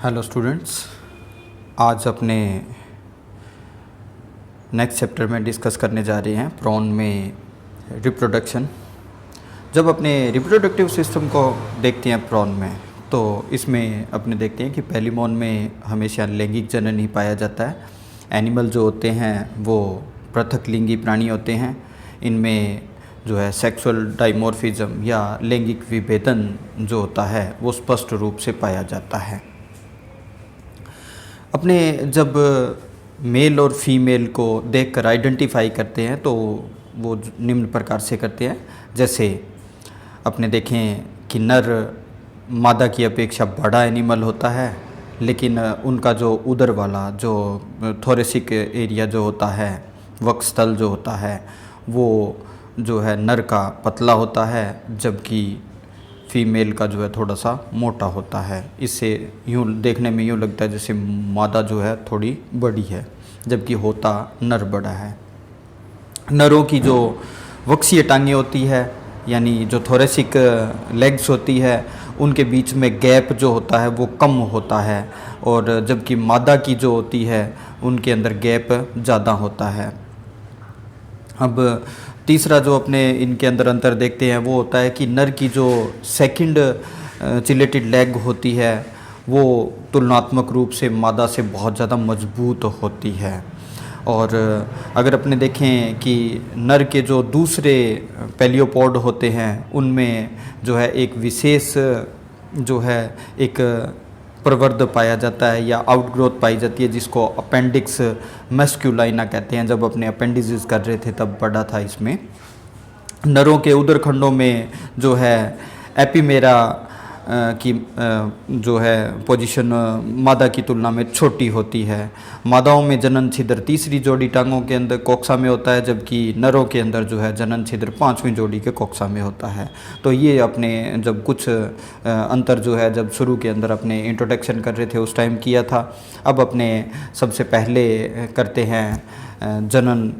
Hello students, आज अपने next chapter में डिस्कस करने जा रहे हैं प्रॉन में रिप्रोडक्शन। जब अपने रिप्रोडक्टिव सिस्टम को देखते हैं प्रॉन में, तो इसमें अपने देखते हैं कि पहली मॉन में हमेशा लैंगिक जनन ही पाया जाता है। एनिमल जो होते हैं वो पृथक लिंगी प्राणी होते हैं। इनमें जो है सेक्सुअल डाइमॉर्फिज्म या लैंगिक विभेदन जो होता है वो स्पष्ट रूप से पाया जाता है। अपने जब मेल और फीमेल को देखकर आइडेंटिफाई करते हैं तो वो निम्न प्रकार से करते हैं। जैसे अपने देखें कि नर मादा की अपेक्षा बड़ा एनिमल होता है, लेकिन उनका जो उदर वाला जो थोरेसिक एरिया जो होता है, वक्षस्थल जो होता है, वो जो है नर का पतला होता है, जबकि फीमेल का जो है थोड़ा सा मोटा होता है। इससे यूँ देखने में यूँ लगता है जैसे मादा जो है थोड़ी बड़ी है, जबकि होता नर बड़ा है। नरों की जो वक्षीय टांगें होती है, यानी जो थोरेसिक लेग्स होती है, उनके बीच में गैप जो होता है वो कम होता है, और जबकि मादा की जो होती है उनके अंदर गैप ज़्यादा होता है। अब तीसरा जो अपने इनके अंदर अंतर देखते हैं वो होता है कि नर की जो सेकंड चिलेटेड लेग होती है वो तुलनात्मक रूप से मादा से बहुत ज़्यादा मजबूत होती है। और अगर अपने देखें कि नर के जो दूसरे पेलियोपोड होते हैं उनमें जो है एक विशेष जो है एक प्रवर्ध पाया जाता है या आउटग्रोथ पाई जाती है, जिसको अपेंडिक्स मैस्क्यूलाइना कहते हैं। जब अपने अपेंडिसेस कर रहे थे तब पढ़ा था इसमें। नरों के उदर खंडों में जो है एपिमेरा की जो है पोजीशन मादा की तुलना में छोटी होती है। मादाओं में जनन छिद्र तीसरी जोड़ी टांगों के अंदर कोक्सा में होता है, जबकि नरों के अंदर जो है जनन छिद्र पांचवीं जोड़ी के कोक्सा में होता है। तो ये अपने जब कुछ अंतर जो है जब शुरू के अंदर अपने इंट्रोडक्शन कर रहे थे उस टाइम किया था। अब अपने सबसे पहले करते हैं जनन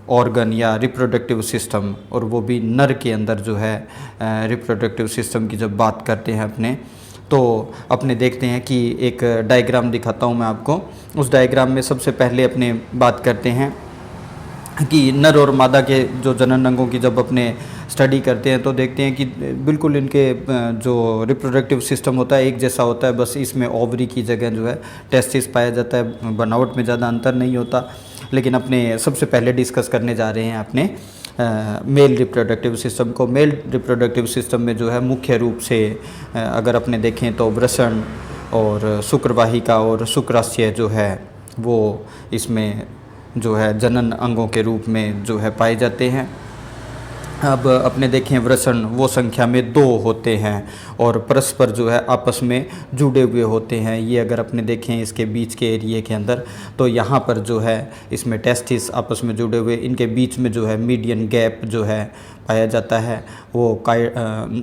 ऑर्गन या रिप्रोडक्टिव सिस्टम, और वो भी नर के अंदर जो है रिप्रोडक्टिव सिस्टम की जब बात करते हैं अपने, तो अपने देखते हैं कि एक डायग्राम दिखाता हूँ मैं आपको। उस डायग्राम में सबसे पहले अपने बात करते हैं कि नर और मादा के जो जनन अंगों की जब अपने स्टडी करते हैं तो देखते हैं कि बिल्कुल इनके जो रिप्रोडक्टिव सिस्टम होता है एक जैसा होता है। बस इसमें ओवरी की जगह जो है टेस्टिस पाया जाता है। बनावट में ज़्यादा अंतर नहीं होता। लेकिन अपने सबसे पहले डिस्कस करने जा रहे हैं अपने मेल रिप्रोडक्टिव सिस्टम को। मेल रिप्रोडक्टिव सिस्टम में जो है मुख्य रूप से अगर अपने देखें तो वृषण और शुक्रवाहिका और शुक्राशय जो है वो इसमें जो है जनन अंगों के रूप में जो है पाए जाते हैं। अब अपने देखें वृषण वो संख्या में 2 होते हैं और परस्पर जो है आपस में जुड़े हुए होते हैं। ये अगर अपने देखें इसके बीच के एरिए के अंदर, तो यहाँ पर जो है इसमें टेस्टिस आपस में जुड़े हुए, इनके बीच में जो है मीडियन गैप जो है पाया जाता है। वो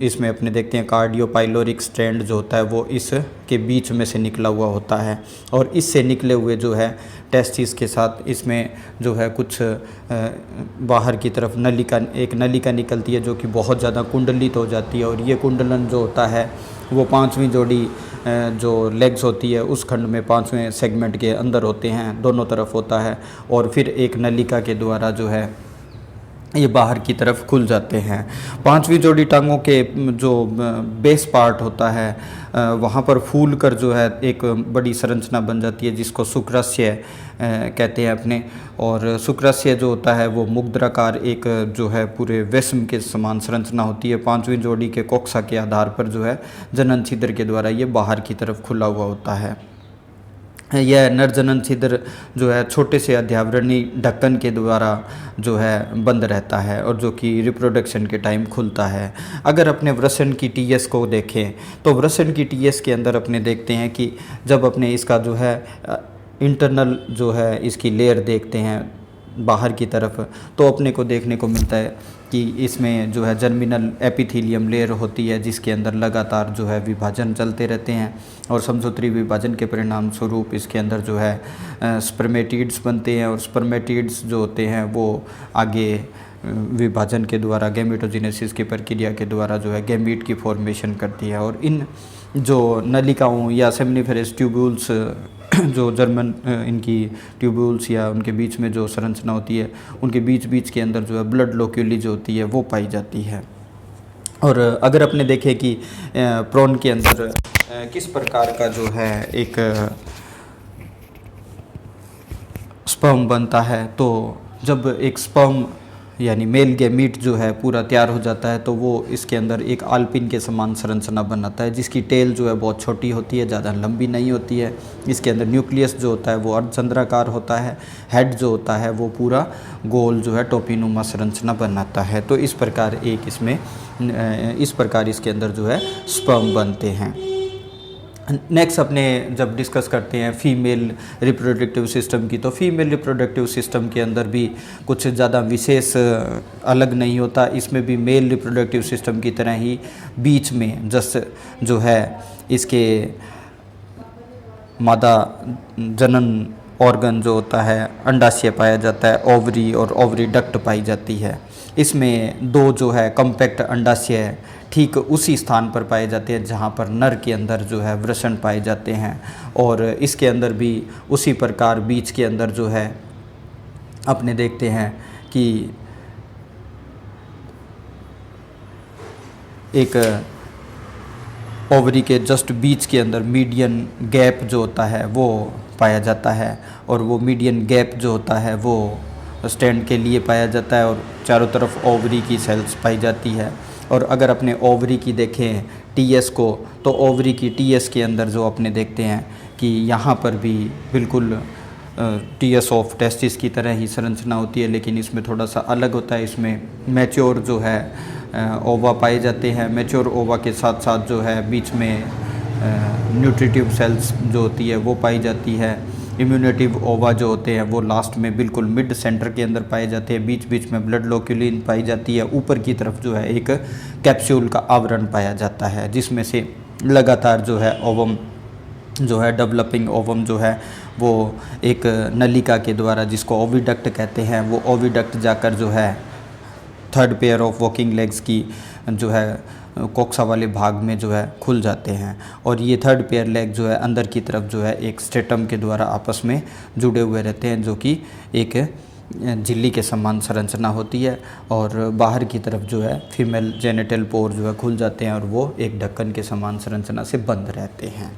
इसमें अपने देखते हैं कार्डियोपाइलोरिक स्ट्रैंड जो होता है वो इसके बीच में से निकला हुआ होता है, और इससे निकले हुए जो है टेस्टिस के साथ इसमें जो है कुछ बाहर की तरफ एक नलिका निकलती है जो कि बहुत ज़्यादा कुंडलित हो जाती है। और ये कुंडलन जो होता है वो 5वीं जोड़ी जो लेग्स होती है उस खंड में 5वें सेगमेंट के अंदर होते हैं, दोनों तरफ होता है, और फिर एक नलिका के द्वारा जो है ये बाहर की तरफ खुल जाते हैं। 5वीं जोड़ी टांगों के जो बेस पार्ट होता है वहाँ पर फूल कर जो है एक बड़ी संरचना बन जाती है जिसको शुक्राशय कहते हैं अपने। और शुक्राशय जो होता है वो मुद्राकार एक जो है पूरे वैश्म के समान संरचना होती है। 5वीं जोड़ी के कोक्सा के आधार पर जो है जनन छिद्र के द्वारा ये बाहर की तरफ खुला हुआ होता है। यह नर जनन छिद्र जो है छोटे से अध्यावरणी ढक्कन के द्वारा जो है बंद रहता है और जो कि रिप्रोडक्शन के टाइम खुलता है। अगर अपने वृषण की टीएस को देखें तो वृषण की टीएस के अंदर अपने देखते हैं कि जब अपने इसका जो है इंटरनल जो है इसकी लेयर देखते हैं बाहर की तरफ, तो अपने को देखने को मिलता है कि इसमें जो है जर्मिनल एपिथेलियम लेयर होती है जिसके अंदर लगातार जो है विभाजन चलते रहते हैं, और समसूत्री विभाजन के परिणाम स्वरूप इसके अंदर जो है स्पर्मेटिड्स बनते हैं, और स्पर्मेटिड्स जो होते हैं वो आगे विभाजन के द्वारा गैमेटोजेनेसिस की प्रक्रिया के द्वारा जो है गैमीट की फॉर्मेशन करती है। और इन जो नलिकाओं या सेमिनिफेरस ट्यूब्यूल्स जो जर्मन इनकी ट्यूब्यूल्स या उनके बीच में जो संरचना होती है, उनके बीच बीच के अंदर जो है ब्लड लोक्यूली जो होती है वो पाई जाती है। और अगर अपने देखें कि प्रॉन के अंदर किस प्रकार का जो है एक स्पर्म बनता है, तो जब एक स्पर्म यानी मेल गैमीट जो है पूरा तैयार हो जाता है तो वो इसके अंदर एक आल्पिन के समान संरचना बनाता है, जिसकी टेल जो है बहुत छोटी होती है, ज़्यादा लंबी नहीं होती है। इसके अंदर न्यूक्लियस जो होता है वो अर्धचंद्राकार होता है, हेड जो होता है वो पूरा गोल जो है टोपीनुमा संरचना बनाता है। तो इस प्रकार इसके अंदर जो है स्पर्म बनते हैं। नेक्स्ट अपने जब डिस्कस करते हैं फीमेल रिप्रोडक्टिव सिस्टम की, तो फीमेल रिप्रोडक्टिव सिस्टम के अंदर भी कुछ ज़्यादा विशेष अलग नहीं होता। इसमें भी मेल रिप्रोडक्टिव सिस्टम की तरह ही बीच में जो है इसके मादा जनन ऑर्गन जो होता है, अंडाशय पाया जाता है, ओवरी और ओवरी डक्ट पाई जाती है। इसमें दो जो है कॉम्पैक्ट अंडाशय ठीक उसी स्थान पर पाए जाते हैं जहाँ पर नर के अंदर जो है वृषण पाए जाते हैं। और इसके अंदर भी उसी प्रकार बीच के अंदर जो है अपने देखते हैं कि एक ओवरी के जस्ट बीच के अंदर मीडियन गैप जो होता है वो पाया जाता है, और वो मीडियन गैप जो होता है वो स्टैंड के लिए पाया जाता है, और चारों तरफ ओवरी की सेल्स पाई जाती है। और अगर अपने ओवरी की देखें टीएस को, तो ओवरी की टीएस के अंदर जो अपने देखते हैं कि यहाँ पर भी बिल्कुल टीएस ऑफ टेस्टिस की तरह ही संरचना होती है, लेकिन इसमें थोड़ा सा अलग होता है। इसमें मैच्योर जो है ओवा पाए जाते हैं। मैच्योर ओवा के साथ साथ जो है बीच में न्यूट्रिटिव सेल्स जो होती है वो पाई जाती है। इम्यूनेटिव ओवा जो होते हैं वो लास्ट में बिल्कुल मिड सेंटर के अंदर पाए जाते हैं। बीच बीच में ब्लड लोक्यूलिन पाई जाती है। ऊपर की तरफ जो है एक कैप्सूल का आवरण पाया जाता है, जिसमें से लगातार जो है ओवम जो है डेवलपिंग ओवम जो है वो एक नलिका के द्वारा, जिसको ओविडक्ट कहते हैं, वो ओविडक्ट जाकर जो है third pair of walking legs की जो है कोक्सा वाले भाग में जो है खुल जाते हैं। और ये थर्ड पेयर लेग जो है अंदर की तरफ जो है एक स्टेटम के द्वारा आपस में जुड़े हुए रहते हैं, जो कि एक झिल्ली के समान संरचना होती है। और बाहर की तरफ जो है फीमेल जेनिटल पोर जो है खुल जाते हैं और वो एक ढक्कन के समान संरचना से बंद रहते हैं।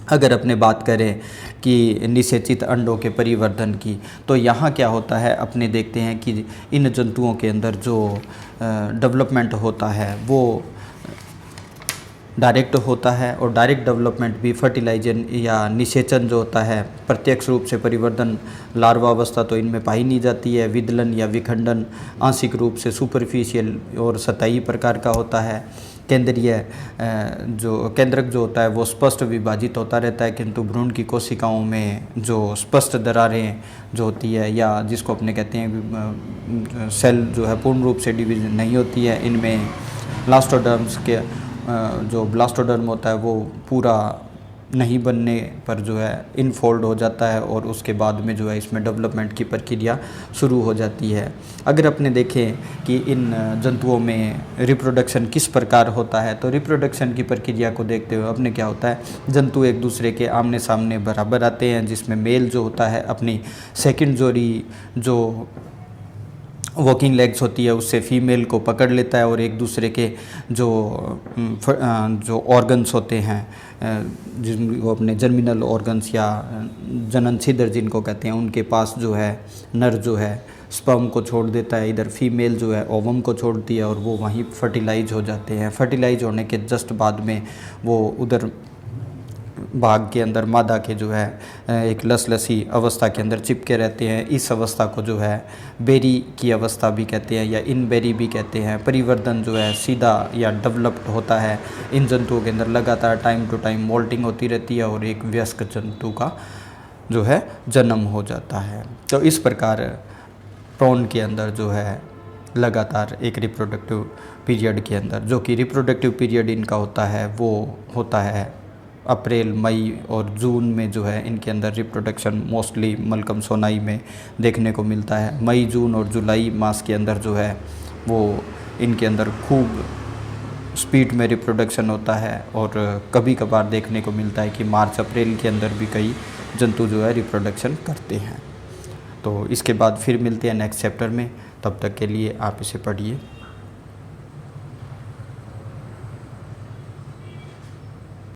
अगर अपने बात करें कि निषेचित अंडों के परिवर्धन की, तो यहाँ क्या होता है, अपने देखते हैं कि इन जंतुओं के अंदर जो डेवलपमेंट होता है वो डायरेक्ट होता है, और डायरेक्ट डेवलपमेंट भी फर्टिलाइजन या निषेचन जो होता है, प्रत्यक्ष रूप से परिवर्धन लार्वा अवस्था तो इनमें पाई नहीं जाती है। विदलन या विखंडन आंशिक रूप से सुपरफिशियल और सतही प्रकार का होता है। केंद्रीय जो केंद्रक जो होता है वो स्पष्ट विभाजित होता रहता है, किंतु भ्रूण की कोशिकाओं में जो स्पष्ट दरारें जो होती है, या जिसको अपने कहते हैं सेल जो है पूर्ण रूप से डिवीजन नहीं होती है। इनमें ब्लास्टोडर्म्स के जो ब्लास्टोडर्म होता है वो पूरा नहीं बनने पर जो है इनफोल्ड हो जाता है, और उसके बाद में जो है इसमें डेवलपमेंट की प्रक्रिया शुरू हो जाती है। अगर अपने देखें कि इन जंतुओं में रिप्रोडक्शन किस प्रकार होता है, तो रिप्रोडक्शन की प्रक्रिया को देखते हुए अपने क्या होता है, जंतु एक दूसरे के आमने सामने बराबर आते हैं, जिसमें मेल जो होता है अपनी सेकंड जोड़ी जो वॉकिंग लेग्स होती है उससे फीमेल को पकड़ लेता है, और एक दूसरे के जो ऑर्गन्स होते हैं जिनको अपने जर्मिनल ऑर्गन्स या जनन छिद्र जिनको कहते हैं, उनके पास जो है नर जो है स्पर्म को छोड़ देता है, इधर फीमेल जो है ओवम को छोड़ती है, और वो वहीं फर्टिलाइज हो जाते हैं। फर्टिलाइज होने के जस्ट बाद में वो उधर भाग के अंदर मादा के जो है एक लसलसी अवस्था के अंदर चिपके रहते हैं। इस अवस्था को जो है बेरी की अवस्था भी कहते हैं या इनबेरी भी कहते हैं। परिवर्तन जो है सीधा या डेवलप्ड होता है इन जंतुओं के अंदर, लगातार टाइम टू टाइम मोल्टिंग होती रहती है और एक वयस्क जंतु का जो है जन्म हो जाता है। तो इस प्रकार प्रॉन के अंदर जो है लगातार एक रिप्रोडक्टिव पीरियड के अंदर, जो कि रिप्रोडक्टिव पीरियड इनका होता है वो होता है अप्रैल मई और जून में जो है इनके अंदर रिप्रोडक्शन मोस्टली मलकम सोनाई में देखने को मिलता है। मई जून और जुलाई मास के अंदर जो है वो इनके अंदर खूब स्पीड में रिप्रोडक्शन होता है, और कभी कभार देखने को मिलता है कि मार्च अप्रैल के अंदर भी कई जंतु जो है रिप्रोडक्शन करते हैं। तो इसके बाद फिर मिलते हैं नेक्स्ट चैप्टर में, तब तक के लिए आप इसे पढ़िए।